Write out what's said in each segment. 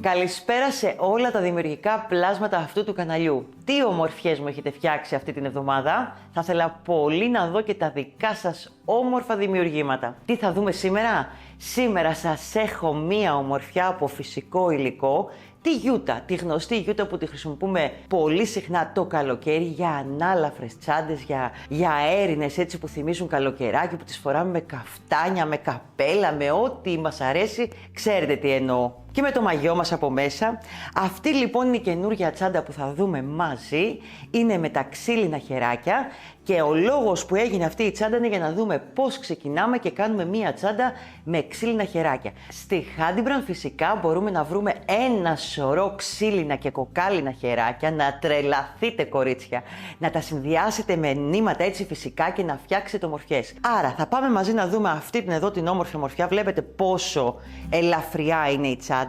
Καλησπέρα σε όλα τα δημιουργικά πλάσματα αυτού του καναλιού. Τι ομορφιές μου έχετε φτιάξει αυτή την εβδομάδα. Θα ήθελα πολύ να δω και τα δικά σας όμορφα δημιουργήματα. Τι θα δούμε σήμερα? Σήμερα σας έχω μία ομορφιά από φυσικό υλικό. Τη γιούτα, τη γνωστή γιούτα που τη χρησιμοποιούμε πολύ συχνά το καλοκαίρι για ανάλαφρες τσάντες, για αέρινες έτσι που θυμίζουν καλοκαιράκι, που τις φοράμε με καφτάνια, με καπέλα, με ό,τι μας αρέσει. Ξέρετε τι εννοώ. Και με το μαγιό μας από μέσα. Αυτή λοιπόν είναι η καινούργια τσάντα που θα δούμε μαζί. Είναι με τα ξύλινα χεράκια και ο λόγος που έγινε αυτή η τσάντα είναι για να δούμε πώς ξεκινάμε και κάνουμε μία τσάντα με ξύλινα χεράκια. Στη Handybrand φυσικά μπορούμε να βρούμε ένα σωρό ξύλινα και κοκάλινα χεράκια, να τρελαθείτε κορίτσια, να τα συνδυάσετε με νήματα έτσι φυσικά και να φτιάξετε ομορφιές. Άρα θα πάμε μαζί να δούμε αυτή την εδώ την όμορφη ομορφιά. Βλέπετε πόσο ελαφριά είναι η τσάντα.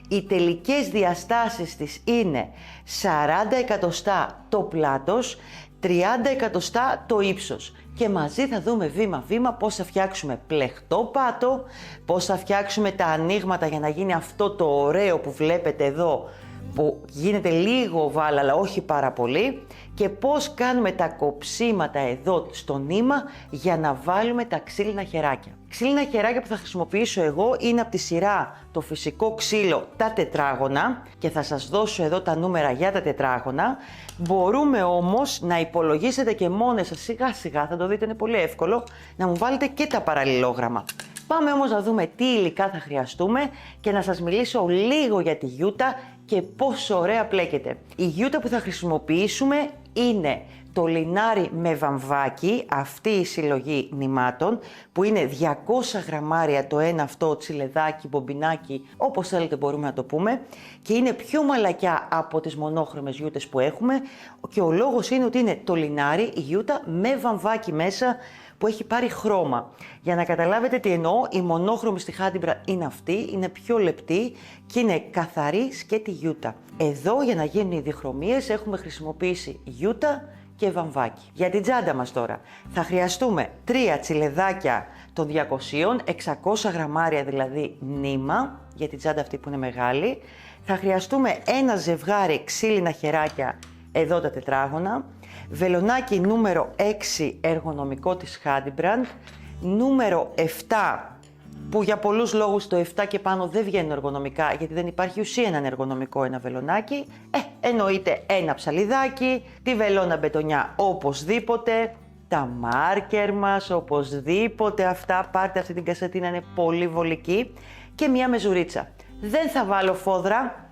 Οι τελικές διαστάσεις της είναι 40 εκατοστά το πλάτος, 30 εκατοστά το ύψος. Και μαζί θα δούμε βήμα-βήμα πώς θα φτιάξουμε πλεχτό πάτο, πώς θα φτιάξουμε τα ανοίγματα για να γίνει αυτό το ωραίο που βλέπετε εδώ, που γίνεται λίγο οβάλ αλλά όχι πάρα πολύ, και πώς κάνουμε τα κοψίματα εδώ στο νήμα για να βάλουμε τα ξύλινα χεράκια. Ξύλινα χεράκια που θα χρησιμοποιήσω εγώ είναι από τη σειρά το φυσικό ξύλο τα τετράγωνα και θα σας δώσω εδώ τα νούμερα για τα τετράγωνα. Μπορούμε όμως να υπολογίσετε και μόνες σας σιγά σιγά, θα το δείτε, είναι πολύ εύκολο, να μου βάλετε και τα παραλληλόγραμμα. Πάμε όμως να δούμε τι υλικά θα χρειαστούμε και να σας μιλήσω λίγο για τη γιούτα και πόσο ωραία πλέκεται. Η γιούτα που θα χρησιμοποιήσουμε είναι το λινάρι με βαμβάκι, αυτή η συλλογή νημάτων, που είναι 200 γραμμάρια το ένα αυτό τσιλεδάκι, μπομπινάκι, όπως θέλετε μπορούμε να το πούμε, και είναι πιο μαλακιά από τις μονόχρωμες γιούτες που έχουμε, και ο λόγος είναι ότι είναι το λινάρι, η γιούτα με βαμβάκι μέσα, που έχει πάρει χρώμα. Για να καταλάβετε τι εννοώ, η μονόχρωμη στη Handybrand είναι αυτή, είναι πιο λεπτή και είναι καθαρή σκέτη γιούτα. Εδώ για να γίνουν οι διχρωμίες έχουμε χρησιμοποιήσει γιούτα και βαμβάκι. Για την τσάντα μας τώρα θα χρειαστούμε 3 τσιλεδάκια των 200, 600 γραμμάρια δηλαδή νήμα, για την τσάντα αυτή που είναι μεγάλη. Θα χρειαστούμε ένα ζευγάρι ξύλινα χεράκια, εδώ τα τετράγωνα, βελονάκι νούμερο 6 εργονομικό της Handybrand, νούμερο 7 που για πολλούς λόγους το 7 και πάνω δεν βγαίνουν εργονομικά γιατί δεν υπάρχει ουσία έναν εργονομικό ένα βελονάκι. Εννοείται ένα ψαλιδάκι, τη βελόνα μπετονιά οπωσδήποτε, τα μάρκερ μας οπωσδήποτε, αυτά πάρτε αυτή την κασετίνα, είναι πολύ βολική, και μία μεζουρίτσα. Δεν θα βάλω φόδρα.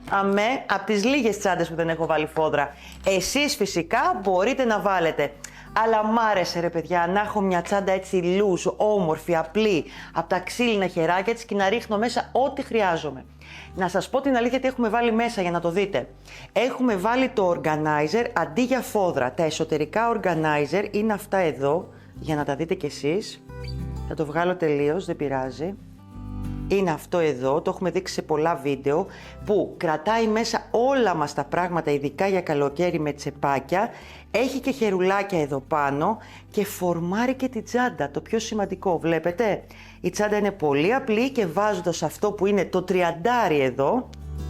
Αμέ, από τις λίγες τσάντες που δεν έχω βάλει φόδρα. Εσείς φυσικά μπορείτε να βάλετε. Αλλά μ' άρεσε ρε παιδιά να έχω μια τσάντα έτσι λούς, όμορφη, απλή, από τα ξύλινα χεράκια της και να ρίχνω μέσα ό,τι χρειάζομαι. Να σας πω την αλήθεια τι έχουμε βάλει μέσα για να το δείτε. Έχουμε βάλει το organizer αντί για φόδρα. Τα εσωτερικά organizer είναι αυτά εδώ, για να τα δείτε κι εσείς. Θα το βγάλω τελείως, δεν πειράζει. Είναι αυτό εδώ, το έχουμε δείξει σε πολλά βίντεο, που κρατάει μέσα όλα μας τα πράγματα, ειδικά για καλοκαίρι με τσεπάκια. Έχει και χερουλάκια εδώ πάνω και φορμάρει και την τσάντα, το πιο σημαντικό, βλέπετε. Η τσάντα είναι πολύ απλή και βάζοντας αυτό που είναι το τριαντάρι εδώ,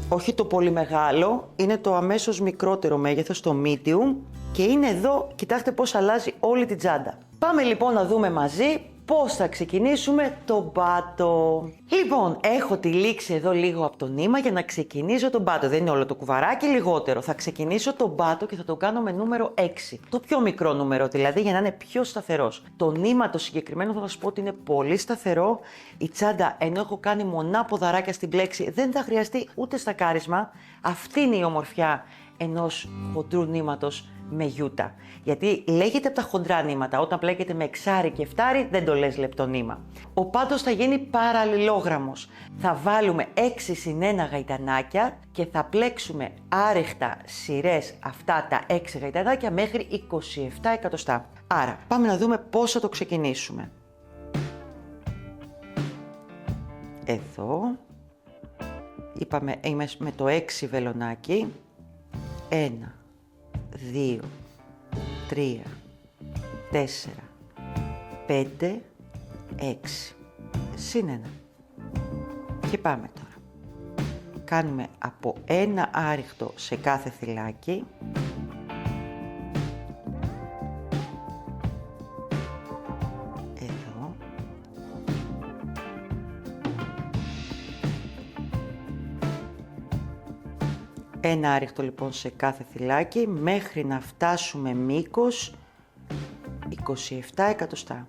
όχι το πολύ μεγάλο, είναι το αμέσως μικρότερο μέγεθος, το medium, και είναι εδώ, κοιτάξτε πώς αλλάζει όλη την τσάντα. Πάμε λοιπόν να δούμε μαζί πώς θα ξεκινήσουμε τον πάτο. Λοιπόν, έχω τη λήξη εδώ λίγο από το νήμα για να ξεκινήσω τον πάτο. Δεν είναι όλο το κουβαράκι, λιγότερο. Θα ξεκινήσω τον πάτο και θα το κάνω με νούμερο 6. Το πιο μικρό νούμερο δηλαδή, για να είναι πιο σταθερός. Το νήμα το συγκεκριμένο θα σας πω ότι είναι πολύ σταθερό. Η τσάντα, ενώ έχω κάνει μονά ποδαράκια στην πλέξη, δεν θα χρειαστεί ούτε στακάρισμα. Αυτή είναι η ομορφιά ενός χοντρού νήματος με γιούτα. Γιατί λέγεται από τα χοντρά νήματα, όταν πλέκεται με εξάρι και εφτάρι δεν το λες λεπτό νήμα. Ο πάτος θα γίνει παραλληλόγραμμος. Θα βάλουμε 6 συν 1 γαϊτανάκια και θα πλέξουμε άρεχτα σειρές αυτά τα 6 γαϊτανάκια μέχρι 27 εκατοστά. Άρα πάμε να δούμε πώς θα το ξεκινήσουμε. Εδώ είπαμε είμαι με το 6 βελονάκι. 1, 2, 3, 4, 5, 6, συν 1. Και πάμε τώρα. κάνουμε από ένα άριχτο σε κάθε θυλάκι. Εδώ. Ένα άριχτο λοιπόν σε κάθε θυλάκι μέχρι να φτάσουμε μήκος 27 εκατοστά.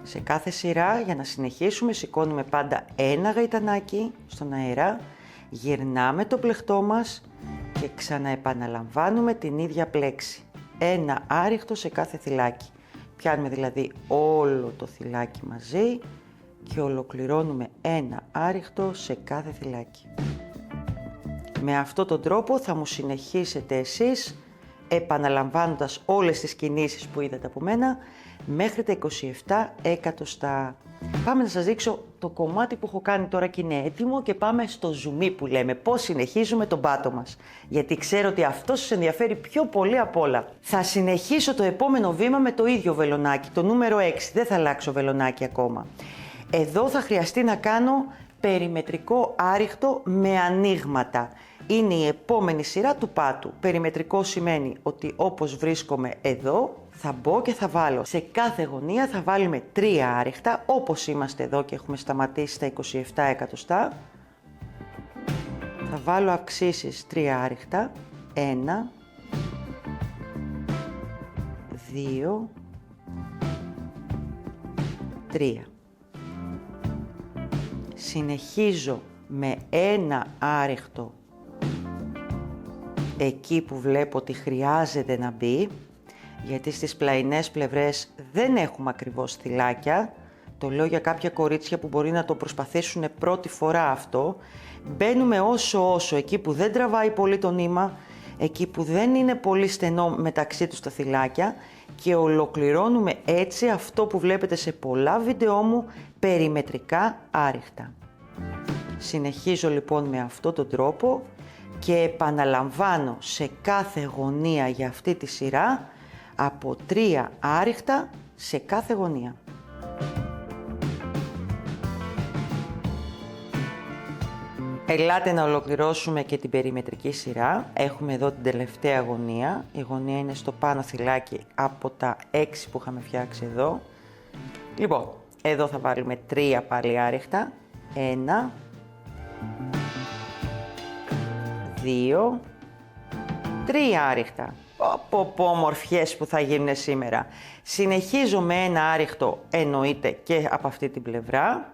Σε κάθε σειρά, για να συνεχίσουμε, σηκώνουμε πάντα ένα γαϊτανάκι στον αέρα, γυρνάμε το πλεκτό μας και ξαναεπαναλαμβάνουμε την ίδια πλέξη. Ένα άριχτο σε κάθε θυλάκι. Πιάνουμε δηλαδή όλο το θυλάκι μαζί και ολοκληρώνουμε ένα άριχτο σε κάθε θυλάκι. Με αυτόν τον τρόπο θα μου συνεχίσετε εσείς, επαναλαμβάνοντας όλες τις κινήσεις που είδατε από μένα, μέχρι τα 27 εκατοστά. Πάμε να σας δείξω το κομμάτι που έχω κάνει τώρα και είναι έτοιμο και πάμε στο ζουμί που λέμε, πώς συνεχίζουμε τον πάτο μας. Γιατί ξέρω ότι αυτό σας ενδιαφέρει πιο πολύ απ' όλα. Θα συνεχίσω το επόμενο βήμα με το ίδιο βελονάκι, το νούμερο 6, δεν θα αλλάξω βελονάκι ακόμα. Εδώ θα χρειαστεί να κάνω περιμετρικό άριχτο με ανοίγματα. Είναι η επόμενη σειρά του πάτου. Περιμετρικό σημαίνει ότι όπως βρίσκομαι εδώ, θα μπω και θα βάλω. Σε κάθε γωνία θα βάλουμε 3 άριχτα, όπως είμαστε εδώ και έχουμε σταματήσει στα 27 εκατοστά. Θα βάλω αυξήσεις 3 άριχτα. 1, 2, 3. Συνεχίζω με ένα άριχτο εκεί που βλέπω ότι χρειάζεται να μπει, γιατί στις πλαϊνές πλευρές δεν έχουμε ακριβώς θυλάκια. Το λέω για κάποια κορίτσια που μπορεί να το προσπαθήσουν πρώτη φορά αυτό. Μπαίνουμε όσο εκεί που δεν τραβάει πολύ το νήμα, εκεί που δεν είναι πολύ στενό μεταξύ τους τα θυλάκια και ολοκληρώνουμε έτσι αυτό που βλέπετε σε πολλά βίντεό μου, περιμετρικά άριχτα. Συνεχίζω λοιπόν με αυτόν τον τρόπο και επαναλαμβάνω σε κάθε γωνία για αυτή τη σειρά από 3 άριχτα σε κάθε γωνία. Ελάτε να ολοκληρώσουμε και την περιμετρική σειρά. Έχουμε εδώ την τελευταία γωνία. Η γωνία είναι στο πάνω θυλάκι από τα 6 που είχαμε φτιάξει εδώ. Λοιπόν, εδώ θα βάλουμε 3 πάλι άριχτα. 1, 2, 3 άριχτα. Πω ομορφιές που θα γίνουν σήμερα. Συνεχίζω με ένα άριχτο, εννοείται και από αυτή την πλευρά.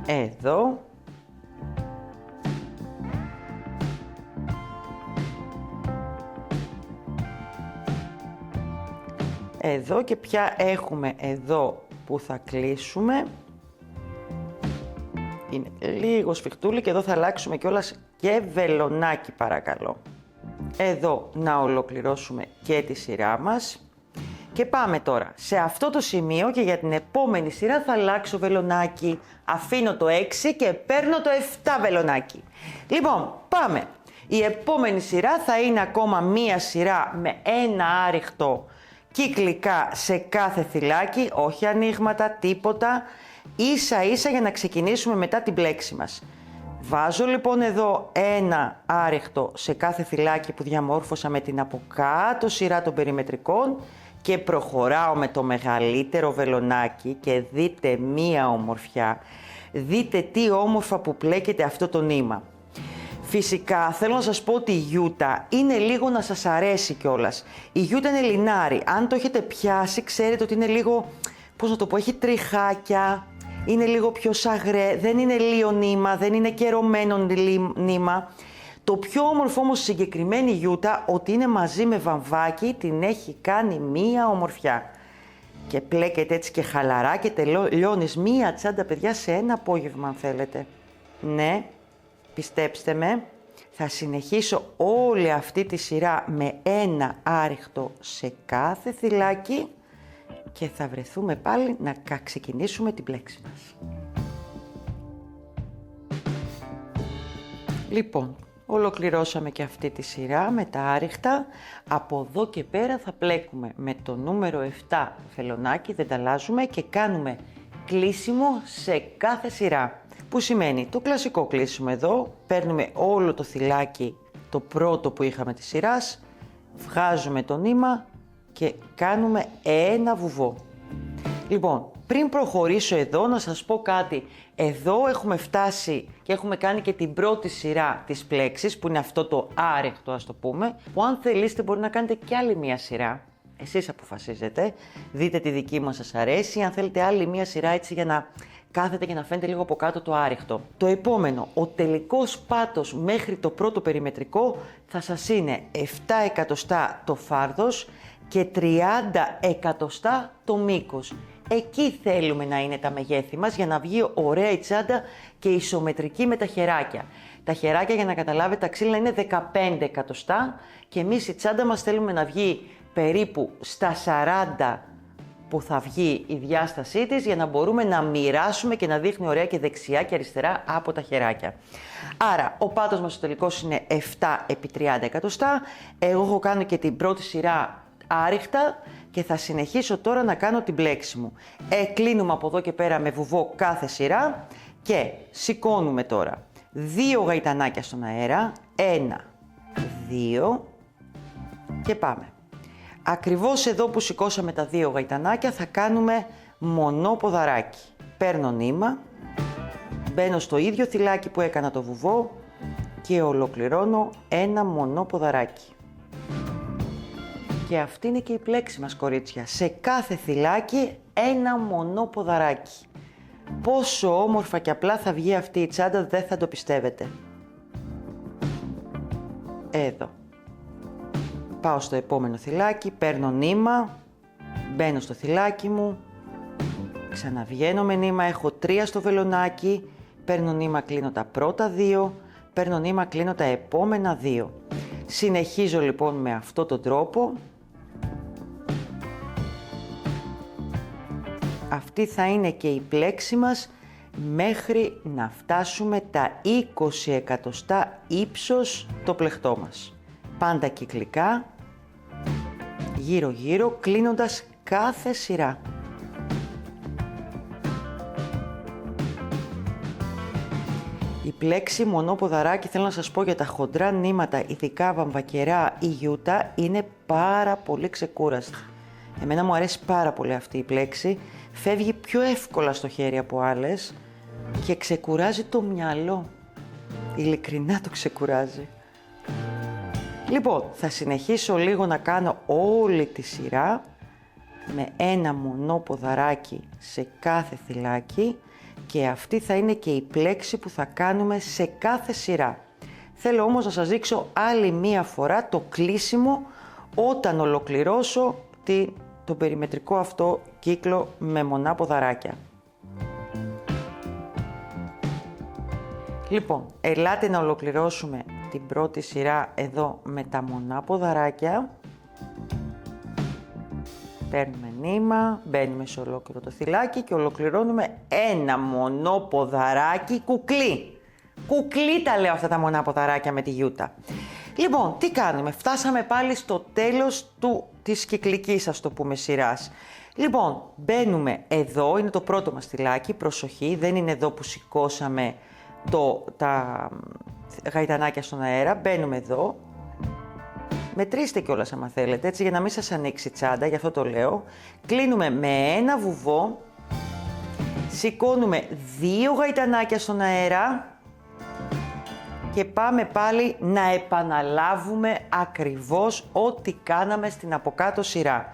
Εδώ. Εδώ και πια έχουμε εδώ που θα κλείσουμε. Είναι λίγο σφιχτούλη και εδώ θα αλλάξουμε κιόλας και βελονάκι παρακαλώ. Εδώ να ολοκληρώσουμε και τη σειρά μας. Και πάμε τώρα σε αυτό το σημείο και για την επόμενη σειρά θα αλλάξω βελονάκι. Αφήνω το 6 και παίρνω το 7 βελονάκι. Λοιπόν, πάμε. Η επόμενη σειρά θα είναι ακόμα μία σειρά με ένα άριχτο κυκλικά σε κάθε θυλάκι, όχι ανοίγματα, τίποτα. Ίσα ίσα για να ξεκινήσουμε μετά την πλέξη μας. Βάζω λοιπόν εδώ ένα άριχτο σε κάθε θυλάκι που διαμόρφωσα με την από κάτω σειρά των περιμετρικών και προχωράω με το μεγαλύτερο βελονάκι και δείτε μία ομορφιά. Δείτε τι όμορφα που πλέκεται αυτό το νήμα. Φυσικά θέλω να σας πω ότι η γιούτα είναι λίγο να σας αρέσει κιόλας. Η γιούτα είναι λινάρι. Αν το έχετε πιάσει ξέρετε ότι είναι λίγο, πώς να το πω, έχει τριχάκια. Είναι λίγο πιο σαγρέ, δεν είναι λίο νήμα, δεν είναι κερωμένο νήμα. Το πιο όμορφο όμως στη συγκεκριμένη γιούτα, ότι είναι μαζί με βαμβάκι, την έχει κάνει μία ομορφιά. Και πλέκεται έτσι και χαλαρά και τελειώνεις μία τσάντα, παιδιά, σε ένα απόγευμα αν θέλετε. Ναι, πιστέψτε με, θα συνεχίσω όλη αυτή τη σειρά με ένα άριχτο σε κάθε θυλάκι και θα βρεθούμε πάλι να ξεκινήσουμε την πλέξη μας. Λοιπόν, Ολοκληρώσαμε και αυτή τη σειρά με τα άριχτα. Από εδώ και πέρα θα πλέκουμε με το νούμερο 7 φελονάκι, δεν τα αλλάζουμε και κάνουμε κλείσιμο σε κάθε σειρά. Που σημαίνει το κλασικό κλείσιμο εδώ, παίρνουμε όλο το θυλάκι, το πρώτο που είχαμε της σειράς, βγάζουμε το νήμα και κάνουμε ένα βουβό. Λοιπόν, πριν προχωρήσω εδώ να σας πω κάτι. Εδώ έχουμε φτάσει και έχουμε κάνει και την πρώτη σειρά της πλέξης, που είναι αυτό το άρεχτο ας το πούμε, που αν θελήσετε μπορεί να κάνετε και άλλη μία σειρά. Εσείς αποφασίζετε, δείτε τη δική μας σας αρέσει, αν θέλετε άλλη μία σειρά έτσι για να κάθετε και να φαίνεται λίγο από κάτω το άρεχτο. Το επόμενο, ο τελικός πάτος μέχρι το πρώτο περιμετρικό θα σας είναι 7 εκατοστά το φάρδος και 30 εκατοστά το μήκος. Εκεί θέλουμε να είναι τα μεγέθη μας για να βγει ωραία η τσάντα και ισομετρική με τα χεράκια. Τα χεράκια, για να καταλάβετε, τα ξύλινα είναι 15 εκατοστά και εμείς η τσάντα μας θέλουμε να βγει περίπου στα 40 που θα βγει η διάστασή της για να μπορούμε να μοιράσουμε και να δείχνει ωραία και δεξιά και αριστερά από τα χεράκια. Άρα ο πάτος μας ο τελικός είναι 7 επί 30 εκατοστά. Εγώ έχω κάνει και την πρώτη σειρά άριχτα και θα συνεχίσω τώρα να κάνω την πλέξη μου. Κλείνουμε από εδώ και πέρα με βουβό κάθε σειρά και σηκώνουμε τώρα 2 γαϊτανάκια στον αέρα, 1, 2 και πάμε. Ακριβώς εδώ που σηκώσαμε τα 2 γαϊτανάκια θα κάνουμε μονό ποδαράκι. Παίρνω νήμα, μπαίνω στο ίδιο θυλάκι που έκανα το βουβό και ολοκληρώνω ένα μονό ποδαράκι. Και αυτή είναι και η πλέξη μας, κορίτσια. Σε κάθε θυλάκι ένα μονό ποδαράκι. Πόσο όμορφα και απλά θα βγει αυτή η τσάντα, δεν θα το πιστεύετε. Εδώ. Πάω στο επόμενο θυλάκι, παίρνω νήμα, μπαίνω στο θυλάκι μου, ξαναβγαίνω με νήμα, έχω 3 στο βελονάκι, παίρνω νήμα, κλείνω τα πρώτα 2, παίρνω νήμα, κλείνω τα επόμενα 2. Συνεχίζω λοιπόν με αυτόν τον τρόπο. Αυτή θα είναι και η πλέξη μας μέχρι να φτάσουμε τα 20 εκατοστά ύψος το πλεχτό μας. Πάντα κυκλικά, γύρω γύρω, κλείνοντας κάθε σειρά. Η πλέξη μονό ποδαράκι, θέλω να σας πω, για τα χοντρά νήματα, ειδικά βαμβακερά ή γιούτα, είναι πάρα πολύ ξεκούραστη. Εμένα μου αρέσει πάρα πολύ αυτή η πλέξη, φεύγει πιο εύκολα στο χέρι από άλλες και ξεκουράζει το μυαλό. Ειλικρινά το ξεκουράζει. Λοιπόν, θα συνεχίσω λίγο να κάνω όλη τη σειρά με ένα μονό ποδαράκι σε κάθε θυλάκι και αυτή θα είναι και η πλέξη που θα κάνουμε σε κάθε σειρά. Θέλω όμως να σας δείξω άλλη μία φορά το κλείσιμο όταν ολοκληρώσω το περιμετρικό αυτό κύκλο με μονά ποδαράκια. Λοιπόν, ελάτε να ολοκληρώσουμε την πρώτη σειρά εδώ με τα μονά ποδαράκια. Παίρνουμε νήμα, μπαίνουμε σε ολόκληρο το θυλάκι και ολοκληρώνουμε ένα μονό ποδαράκι κουκλί. Κουκλί τα λέω αυτά τα μονά ποδαράκια με τη γιούτα. Λοιπόν, τι κάνουμε, φτάσαμε πάλι στο τέλος της κυκλικής, ας το πούμε, σειράς. Λοιπόν, μπαίνουμε εδώ, είναι το πρώτο μας θυλάκι, προσοχή, δεν είναι εδώ που σηκώσαμε τα γαϊτανάκια στον αέρα, μπαίνουμε εδώ. Μετρήστε κιόλας άμα θέλετε, έτσι, για να μην σας ανοίξει τσάντα, γι' αυτό το λέω. Κλείνουμε με ένα βουβό, σηκώνουμε 2 γαϊτανάκια στον αέρα και πάμε πάλι να επαναλάβουμε ακριβώς ό,τι κάναμε στην από κάτω σειρά.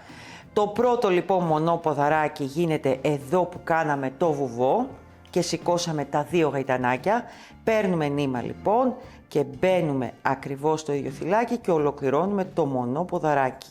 Το πρώτο λοιπόν μονό ποδαράκι γίνεται εδώ που κάναμε το βουβό και σηκώσαμε τα 2 γαϊτανάκια. Παίρνουμε νήμα λοιπόν και μπαίνουμε ακριβώς στο ίδιο θυλάκι και ολοκληρώνουμε το μονό ποδαράκι.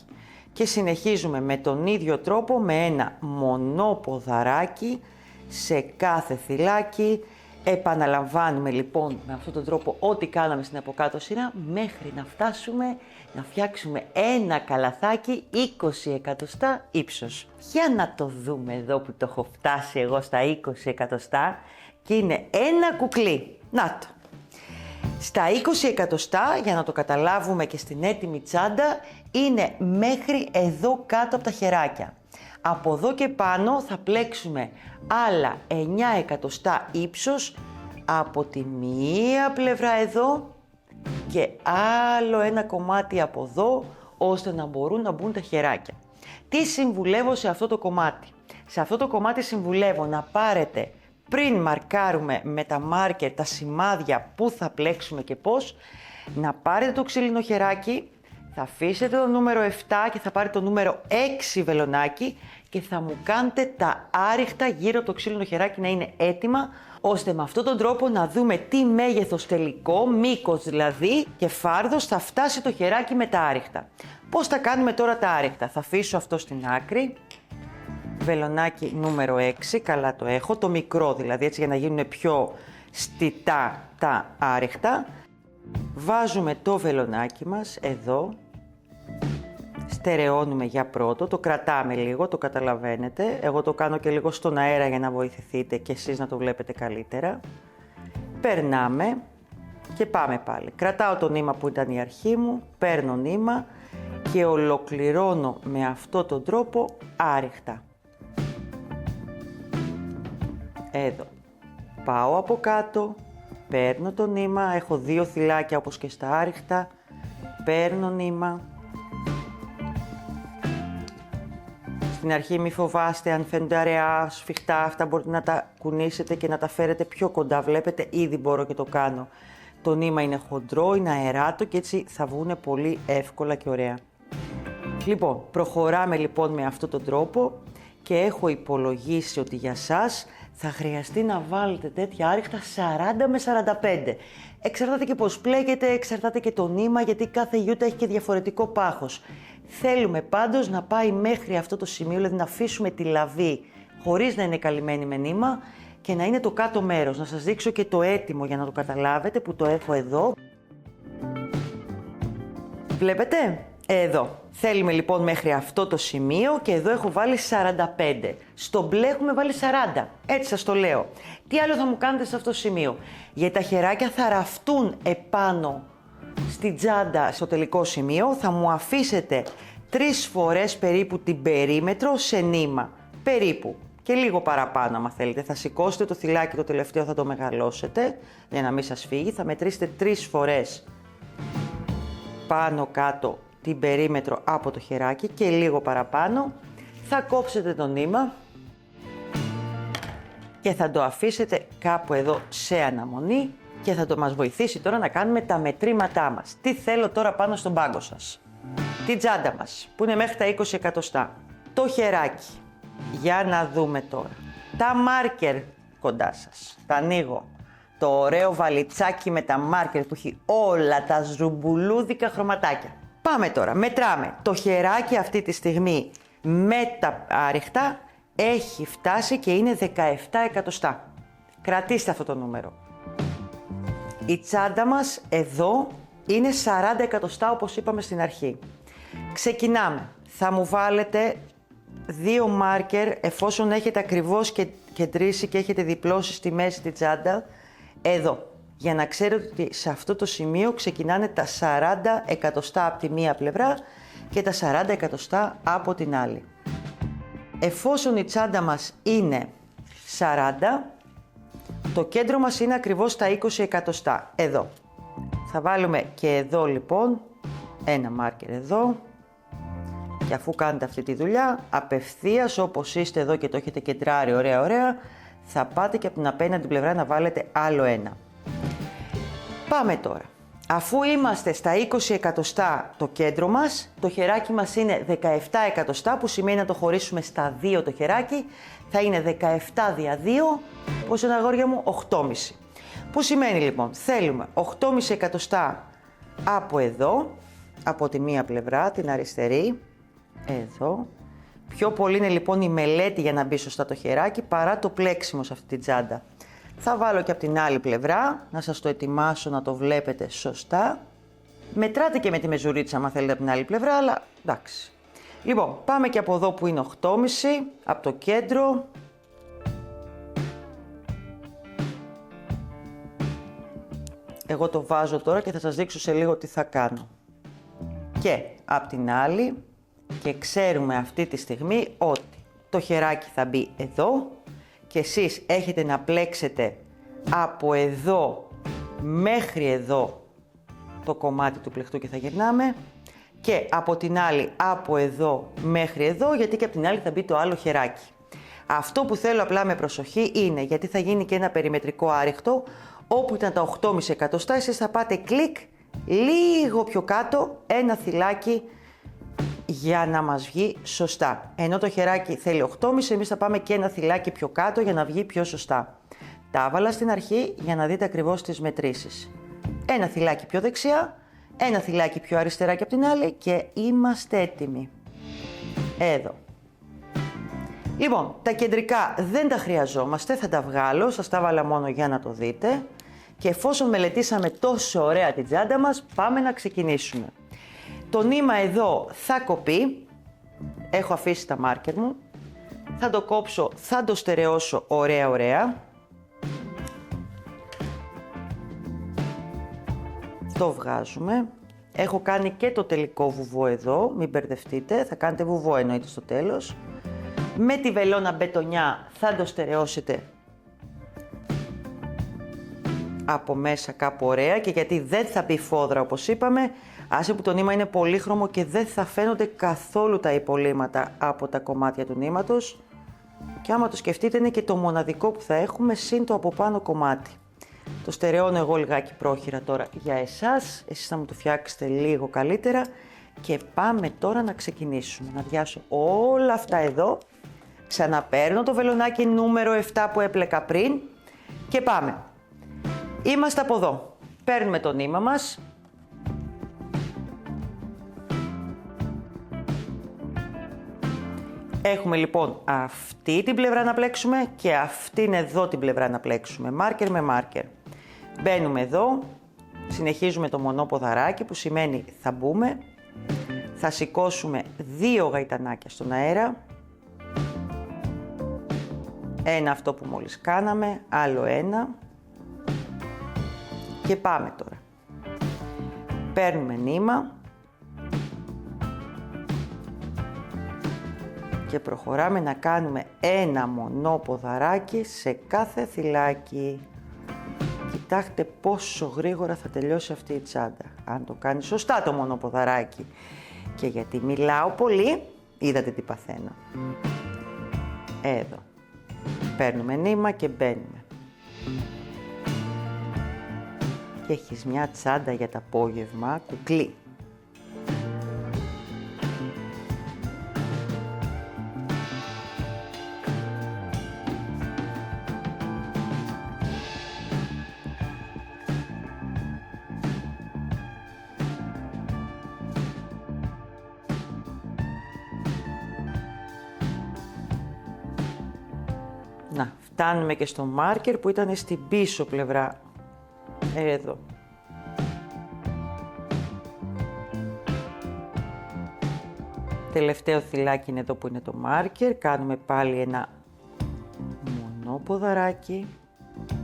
Και συνεχίζουμε με τον ίδιο τρόπο με ένα μονό ποδαράκι σε κάθε θυλάκι. Επαναλαμβάνουμε λοιπόν με αυτόν τον τρόπο ό,τι κάναμε στην από κάτω σειρά μέχρι να φτάσουμε να φτιάξουμε ένα καλαθάκι 20 εκατοστά ύψος. Για να το δούμε εδώ που το έχω φτάσει εγώ στα 20 εκατοστά και είναι ένα κουκλί. Να το. Στα 20 εκατοστά, για να το καταλάβουμε και στην έτοιμη τσάντα, είναι μέχρι εδώ κάτω από τα χεράκια. Από εδώ και πάνω θα πλέξουμε άλλα 9 εκατοστά ύψος από τη μία πλευρά εδώ και άλλο ένα κομμάτι από εδώ, ώστε να μπορούν να μπουν τα χεράκια. Τι συμβουλεύω σε αυτό το κομμάτι? Σε αυτό το κομμάτι συμβουλεύω να πάρετε, πριν μαρκάρουμε με τα μάρκερ τα σημάδια που θα πλέξουμε και πώς, να πάρετε το ξύλινο χεράκι, θα αφήσετε το νούμερο 7 και θα πάρετε το νούμερο 6 βελονάκι και θα μου κάνετε τα άριχτα γύρω από το ξύλινο χεράκι να είναι έτοιμα, ώστε με αυτόν τον τρόπο να δούμε τι μέγεθος τελικό, μήκος δηλαδή και φάρδος θα φτάσει το χεράκι με τα άριχτα. Πώς θα κάνουμε τώρα τα άριχτα? Θα αφήσω αυτό στην άκρη. Βελονάκι νούμερο 6, καλά το έχω, το μικρό δηλαδή, έτσι για να γίνουν πιο στιτά τα άριχτα. Βάζουμε το βελονάκι μας εδώ, στερεώνουμε για πρώτο, το κρατάμε λίγο, το καταλαβαίνετε. Εγώ το κάνω και λίγο στον αέρα για να βοηθηθείτε και εσείς να το βλέπετε καλύτερα. Περνάμε και πάμε πάλι. Κρατάω το νήμα που ήταν η αρχή μου, παίρνω νήμα και ολοκληρώνω με αυτόν τον τρόπο άριχτα. Εδώ. Πάω από κάτω, παίρνω το νήμα, έχω 2 θυλάκια όπως και στα άριχτα, παίρνω νήμα. Στην αρχή μη φοβάστε, αν φαίνονται αραιά, σφιχτά, αυτά μπορείτε να τα κουνήσετε και να τα φέρετε πιο κοντά. Βλέπετε, ήδη μπορώ και το κάνω. Το νήμα είναι χοντρό, είναι αεράτο και έτσι θα βγουν πολύ εύκολα και ωραία. Λοιπόν, προχωράμε λοιπόν με αυτόν τον τρόπο και έχω υπολογίσει ότι για σας θα χρειαστεί να βάλετε τέτοια άριχτα 40 με 45. Εξαρτάται και πώς πλέκεται, εξαρτάται και το νήμα, γιατί κάθε γιούτα έχει και διαφορετικό πάχος. Θέλουμε πάντως να πάει μέχρι αυτό το σημείο, δηλαδή να αφήσουμε τη λαβή χωρίς να είναι καλυμμένη με νήμα και να είναι το κάτω μέρος. Να σας δείξω και το έτοιμο για να το καταλάβετε, που το έχω εδώ. Βλέπετε? Εδώ. Θέλουμε λοιπόν μέχρι αυτό το σημείο και εδώ έχω βάλει 45. Στο μπλε έχουμε βάλει 40. Έτσι σας το λέω. Τι άλλο θα μου κάνετε σε αυτό το σημείο? Γιατί τα χεράκια θα ραφτούν επάνω στην τσάντα στο τελικό σημείο. Θα μου αφήσετε 3 φορές περίπου την περίμετρο σε νήμα. Περίπου. Και λίγο παραπάνω άμα θέλετε. Θα σηκώσετε το θυλάκι το τελευταίο, θα το μεγαλώσετε για να μην σας φύγει. Θα μετρήσετε 3 φορές πάνω κάτω την περίμετρο από το χεράκι και λίγο παραπάνω. Θα κόψετε το νήμα και θα το αφήσετε κάπου εδώ σε αναμονή και θα το μας βοηθήσει τώρα να κάνουμε τα μετρήματά μας. Τι θέλω τώρα πάνω στον πάγκο σας? Την τσάντα μας που είναι μέχρι τα 20 εκατοστά. Το χεράκι. Για να δούμε τώρα. Τα μάρκερ κοντά σας. Τα ανοίγω. Το ωραίο βαλιτσάκι με τα μάρκερ που έχει όλα τα ζρουμπουλούδικα χρωματάκια. Πάμε τώρα, μετράμε. Το χεράκι αυτή τη στιγμή με τα άριχτα έχει φτάσει και είναι 17 εκατοστά. Κρατήστε αυτό το νούμερο. Η τσάντα μας εδώ είναι 40 εκατοστά όπως είπαμε στην αρχή. Ξεκινάμε. Θα μου βάλετε 2 μάρκερ εφόσον έχετε ακριβώς κεντρήσει και έχετε διπλώσει στη μέση τη τσάντα. Εδώ. Για να ξέρετε ότι σε αυτό το σημείο ξεκινάνε τα 40 εκατοστά από τη μία πλευρά και τα 40 εκατοστά από την άλλη. Εφόσον η τσάντα μας είναι 40, το κέντρο μας είναι ακριβώς τα 20 εκατοστά. Εδώ. Θα βάλουμε και εδώ λοιπόν ένα μάρκερ εδώ και αφού κάνετε αυτή τη δουλειά, απευθείας όπως είστε εδώ και το έχετε κεντράρει ωραία, θα πάτε και από την απέναντι πλευρά να βάλετε άλλο ένα. Πάμε τώρα. Αφού είμαστε στα 20 εκατοστά το κέντρο μας, το χεράκι μας είναι 17 εκατοστά, που σημαίνει να το χωρίσουμε στα 2 το χεράκι, θα είναι 17 δια 2, πως είναι αγόρια μου, 8,5. Που σημαίνει λοιπόν, θέλουμε 8,5 εκατοστά από εδώ, από τη μία πλευρά, την αριστερή, εδώ. Πιο πολύ είναι λοιπόν η μελέτη για να μπει σωστά το χεράκι, παρά το πλέξιμο σε αυτή την τσάντα. Θα βάλω και από την άλλη πλευρά, να σας το ετοιμάσω να το βλέπετε σωστά. Μετράτε και με τη μεζουρίτσα αν θέλετε από την άλλη πλευρά, αλλά εντάξει. Λοιπόν, πάμε και από εδώ που είναι 8,5, από το κέντρο. Εγώ το βάζω τώρα και θα σας δείξω σε λίγο τι θα κάνω. Και απ' την άλλη, και ξέρουμε αυτή τη στιγμή ότι το χεράκι θα μπει εδώ και εσείς έχετε να πλέξετε από εδώ μέχρι εδώ το κομμάτι του πλεχτού και θα γυρνάμε και από την άλλη από εδώ μέχρι εδώ, γιατί και από την άλλη θα μπει το άλλο χεράκι. Αυτό που θέλω απλά με προσοχή είναι, γιατί θα γίνει και ένα περιμετρικό άριχτο, όπου ήταν τα 8,5 εκατοστά, εσείς θα πάτε κλικ λίγο πιο κάτω, ένα θυλάκι για να μας βγει σωστά. Ενώ το χεράκι θέλει 8,5, εμείς θα πάμε και ένα θυλάκι πιο κάτω για να βγει πιο σωστά. Τα έβαλα στην αρχή για να δείτε ακριβώς τις μετρήσεις. Ένα θυλάκι πιο δεξιά, ένα θυλάκι πιο αριστερά και από την άλλη και είμαστε έτοιμοι. Εδώ. Λοιπόν, τα κεντρικά δεν τα χρειαζόμαστε, θα τα βγάλω, σας τα έβαλα μόνο για να το δείτε. Και εφόσον μελετήσαμε τόσο ωραία την τσάντα μας, πάμε να ξεκινήσουμε. Το νήμα εδώ θα κοπεί, έχω αφήσει τα μάρκερ μου, θα το κόψω, θα το στερεώσω ωραία. Το βγάζουμε. Έχω κάνει και το τελικό βουβό εδώ, μην μπερδευτείτε, θα κάνετε βουβό εννοείται στο τέλος. Με τη βελόνα μπετονιά θα το στερεώσετε από μέσα κάπου ωραία και γιατί δεν θα μπει φόδρα όπως είπαμε, άσε που το νήμα είναι πολύχρωμο και δεν θα φαίνονται καθόλου τα υπολείμματα από τα κομμάτια του νήματος και άμα το σκεφτείτε είναι και το μοναδικό που θα έχουμε συν το από πάνω κομμάτι. Το στερεώνω εγώ λιγάκι πρόχειρα τώρα για εσάς, εσείς θα μου το φτιάξετε λίγο καλύτερα και πάμε τώρα να ξεκινήσουμε. Να διάσω όλα αυτά εδώ, ξαναπαίρνω το βελονάκι νούμερο 7 που έπλεκα πριν και πάμε. Είμαστε από εδώ, παίρνουμε το νήμα μας, έχουμε λοιπόν αυτή την πλευρά να πλέξουμε και αυτήν εδώ την πλευρά να πλέξουμε, μάρκερ με μάρκερ. Μπαίνουμε εδώ, συνεχίζουμε το μονόποδαράκι που σημαίνει θα μπούμε, θα σηκώσουμε 2 γαϊτανάκια στον αέρα, ένα αυτό που μόλις κάναμε, άλλο ένα και πάμε τώρα. Παίρνουμε νήμα και προχωράμε να κάνουμε ένα μονόποδαράκι σε κάθε θυλάκι. Κοιτάξτε πόσο γρήγορα θα τελειώσει αυτή η τσάντα, αν το κάνει σωστά το μονοποδαράκι. Και γιατί μιλάω πολύ, είδατε τι παθαίνω. Εδώ. Παίρνουμε νήμα και μπαίνουμε. Και έχεις μια τσάντα για το απόγευμα, κουκλί. Να, φτάνουμε και στο μάρκερ που ήταν στην πίσω πλευρά. Εδώ. Τελευταίο θυλάκι είναι εδώ που είναι το μάρκερ. Κάνουμε πάλι ένα μονόποδαράκι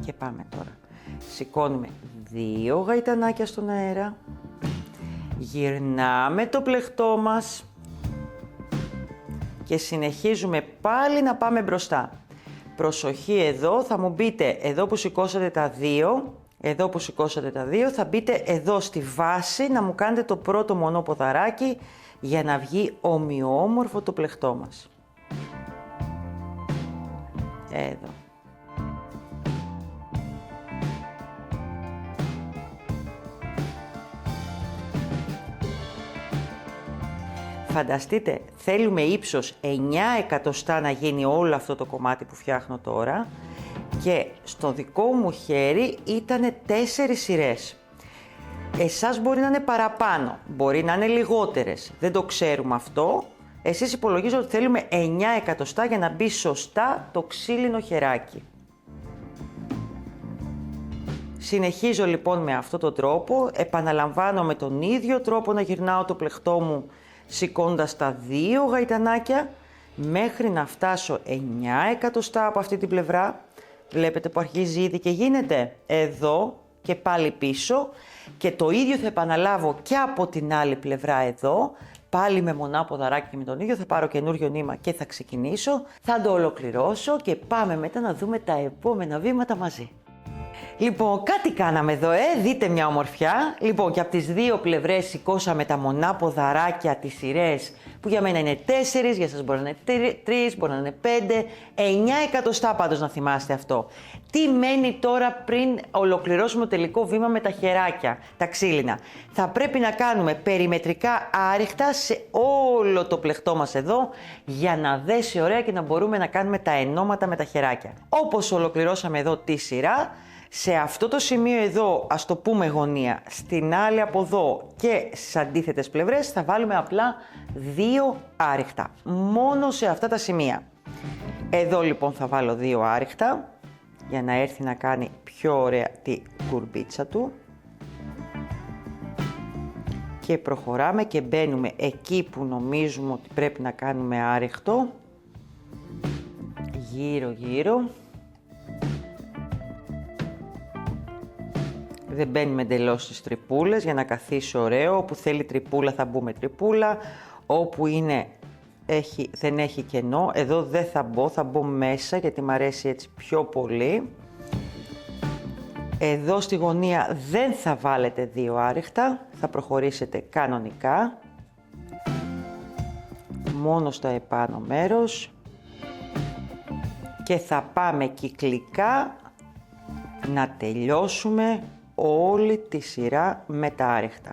και πάμε τώρα. Σηκώνουμε 2 γαϊτανάκια στον αέρα. Γυρνάμε το πλεχτό μας και συνεχίζουμε πάλι να πάμε μπροστά. Προσοχή εδώ, θα μου μπείτε εδώ που σηκώσατε τα 2, εδώ που σηκώσατε τα 2, θα μπείτε εδώ στη βάση να μου κάνετε το πρώτο μονόποδαράκι για να βγει ομοιόμορφο το πλεχτό μας. Εδώ. Φανταστείτε, θέλουμε ύψος 9 εκατοστά να γίνει όλο αυτό το κομμάτι που φτιάχνω τώρα και στο δικό μου χέρι ήταν 4 σειρές. Εσάς μπορεί να είναι παραπάνω, μπορεί να είναι λιγότερες, δεν το ξέρουμε αυτό. Εσείς υπολογίζω ότι θέλουμε 9 εκατοστά για να μπει σωστά το ξύλινο χεράκι. Συνεχίζω λοιπόν με αυτόν τον τρόπο, επαναλαμβάνω με τον ίδιο τρόπο να γυρνάω το πλεχτό μου σηκώντας τα 2 γαϊτανάκια μέχρι να φτάσω 9 εκατοστά από αυτή την πλευρά. Βλέπετε που αρχίζει ήδη και γίνεται. Εδώ και πάλι πίσω και το ίδιο θα επαναλάβω και από την άλλη πλευρά εδώ, πάλι με μονάποδαράκι και με τον ίδιο, θα πάρω καινούριο νήμα και θα ξεκινήσω, θα το ολοκληρώσω και πάμε μετά να δούμε τα επόμενα βήματα μαζί. Λοιπόν, κάτι κάναμε εδώ, δείτε μια ομορφιά. Λοιπόν, και από τις δύο πλευρές σηκώσαμε τα μονάποδαράκια, τις σειρές, που για μένα είναι 4, για σας μπορεί να είναι 3, μπορεί να είναι 5, 9 εκατοστά πάντως να θυμάστε αυτό. Τι μένει τώρα πριν ολοκληρώσουμε το τελικό βήμα με τα χεράκια, τα ξύλινα. Θα πρέπει να κάνουμε περιμετρικά άριχτα σε όλο το πλεκτό μας εδώ, για να δέσει ωραία και να μπορούμε να κάνουμε τα ενώματα με τα χεράκια. Όπως ολοκληρώσαμε εδώ τη σειρά, σε αυτό το σημείο εδώ, ας το πούμε γωνία, στην άλλη από εδώ και στις αντίθετες πλευρές θα βάλουμε απλά 2 άριχτα. Μόνο σε αυτά τα σημεία. Εδώ λοιπόν θα βάλω 2 άριχτα για να έρθει να κάνει πιο ωραία τη κουρμπίτσα του. Και προχωράμε και μπαίνουμε εκεί που νομίζουμε ότι πρέπει να κάνουμε άριχτο. Γύρω γύρω. Δεν μπαίνουμε εντελώς στις τρυπούλες για να καθίσει ωραίο. Όπου θέλει τρυπούλα θα μπούμε τρυπούλα. Όπου είναι, δεν έχει κενό, εδώ δεν θα μπω μέσα γιατί μου αρέσει έτσι πιο πολύ. Εδώ στη γωνία δεν θα βάλετε 2 άριχτα, θα προχωρήσετε κανονικά. Μόνο στο επάνω μέρος. Και θα πάμε κυκλικά να τελειώσουμε όλη τη σειρά με τα άριχτα.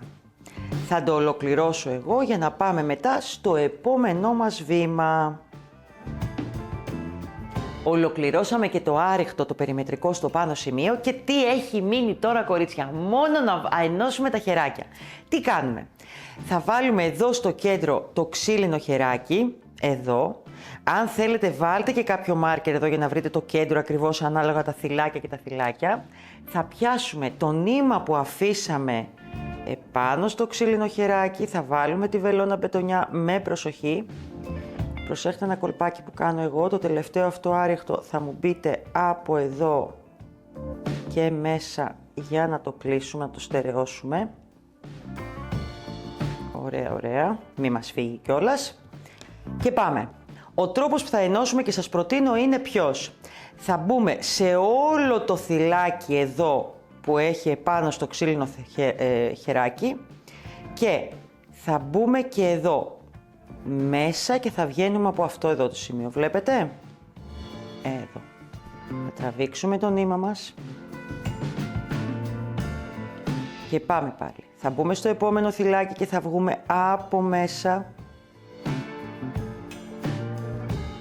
Θα το ολοκληρώσω εγώ για να πάμε μετά στο επόμενό μας βήμα. Ολοκληρώσαμε και το άριχτο, το περιμετρικό στο πάνω σημείο και τι έχει μείνει τώρα κορίτσια, μόνο να ενώσουμε τα χεράκια. Τι κάνουμε, θα βάλουμε εδώ στο κέντρο το ξύλινο χεράκι, εδώ. Αν θέλετε βάλτε και κάποιο μάρκερ εδώ για να βρείτε το κέντρο ακριβώς ανάλογα τα θυλάκια και τα θυλάκια. Θα πιάσουμε το νήμα που αφήσαμε επάνω στο ξύλινο χεράκι, θα βάλουμε τη βελόνα μπετονιά με προσοχή. Προσέχτε ένα κολπάκι που κάνω εγώ, το τελευταίο αυτό άριχτο θα μου μπείτε από εδώ και μέσα για να το κλείσουμε, να το στερεώσουμε. Ωραία, ωραία, μη μας φύγει κιόλας. Και πάμε. Ο τρόπος που θα ενώσουμε και σας προτείνω είναι ποιος. Θα μπούμε σε όλο το θυλάκι εδώ που έχει επάνω στο ξύλινο χεράκι και θα μπούμε και εδώ μέσα και θα βγαίνουμε από αυτό εδώ το σημείο. Βλέπετε? Εδώ. Θα τραβήξουμε το νήμα μας και πάμε πάλι. Θα μπούμε στο επόμενο θυλάκι και θα βγούμε από μέσα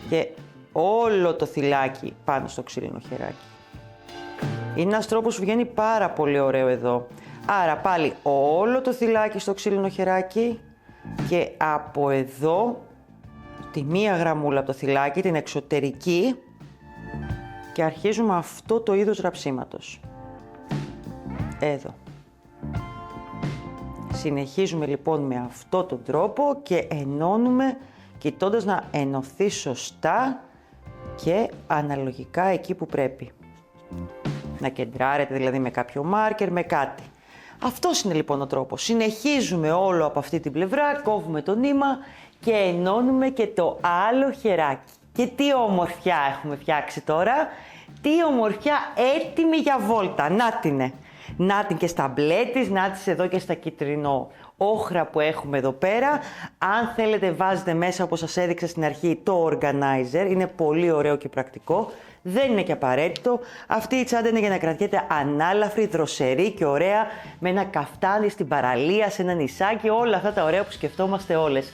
και όλο το θυλάκι πάνω στο ξύλινο χεράκι. Είναι ένας τρόπος που βγαίνει πάρα πολύ ωραίο εδώ. Άρα πάλι όλο το θυλάκι στο ξύλινο χεράκι και από εδώ τη μία γραμμούλα από το θυλάκι, την εξωτερική, και αρχίζουμε αυτό το είδος ραψίματος. Εδώ. Συνεχίζουμε λοιπόν με αυτό τον τρόπο και ενώνουμε κοιτώντας να ενωθεί σωστά και αναλογικά εκεί που πρέπει. Να κεντράρετε δηλαδή με κάποιο μάρκερ, με κάτι. Αυτός είναι λοιπόν ο τρόπος. Συνεχίζουμε όλο από αυτή την πλευρά, κόβουμε το νήμα και ενώνουμε και το άλλο χεράκι. Και τι ομορφιά έχουμε φτιάξει τώρα. Τι ομορφιά, έτοιμη για βόλτα. Να την είναι. Να την και στα μπλε της, να της εδώ και στα κίτρινο όχρα που έχουμε εδώ πέρα. Αν θέλετε βάζετε μέσα, όπως σας έδειξα στην αρχή, το organizer. Είναι πολύ ωραίο και πρακτικό. Δεν είναι και απαραίτητο. Αυτή η τσάντα είναι για να κρατιέται ανάλαφρη, δροσερή και ωραία, με ένα καφτάνι στην παραλία, σε ένα νησάκι, όλα αυτά τα ωραία που σκεφτόμαστε όλες.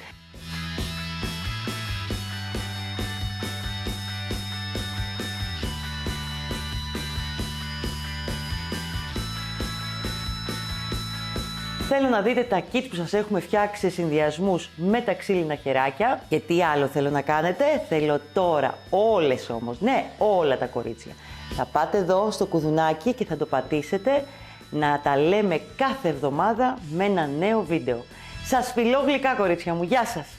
Θέλω να δείτε τα kits που σας έχουμε φτιάξει σε συνδυασμούς με τα ξύλινα χεράκια. Και τι άλλο θέλω να κάνετε? Θέλω τώρα όλες όμως, ναι, όλα τα κορίτσια. Θα πάτε εδώ στο κουδουνάκι και θα το πατήσετε, να τα λέμε κάθε εβδομάδα με ένα νέο βίντεο. Σας φιλώ γλυκά κορίτσια μου, γεια σας!